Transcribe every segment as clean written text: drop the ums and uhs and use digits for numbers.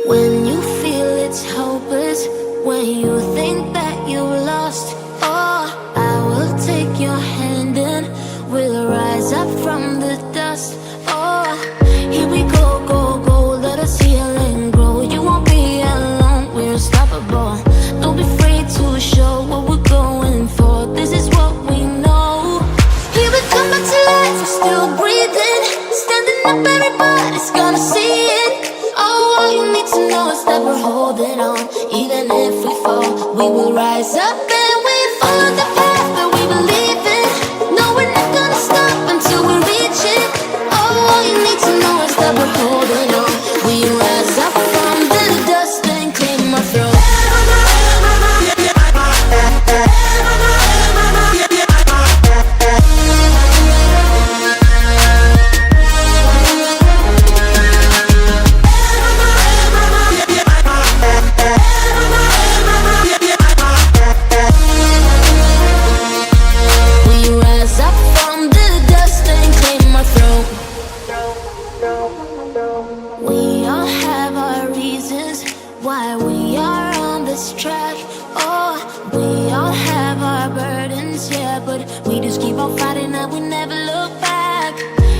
When you feel it's hopeless, when you think that you lost, oh, I will take your hand and we'll rise up from the dust. Oh, here we go, go, go, let us heal and grow. You won't be alone, we're unstoppable. Don't be afraid to show what we're going for. This is what we know. Here we come back to life, we're still breathing. Standing up, everybody's gonna see it. Oh, all you need to know is that we're holding on. Even if we fall, we will rise up and we follow the path that we believe in. No, we're not gonna stop until we reach it. Oh, all you need to know is that we're holding on. We rise up from the dust and claim our throne. We all have our reasons why we are on this track. Oh, we all have our burdens, yeah, but we just keep on fighting and we never look back.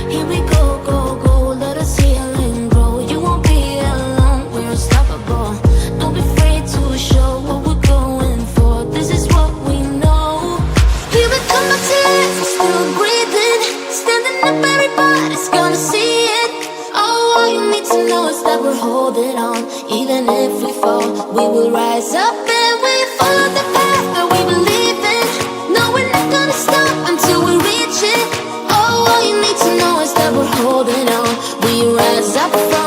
Here we go, go, go, let us heal and grow. You won't be alone, we're unstoppable. Don't be afraid to show what we're going for. This is what we know. Here we come back to life, we're still breathing. Standing up, everybody's gonna see it. All you need to know is that we're holding on. Even if we fall, we will rise up and we follow the path that we believe in. No, we're not gonna stop until we reach it. Oh, all you need to know is that we're holding on. We rise up from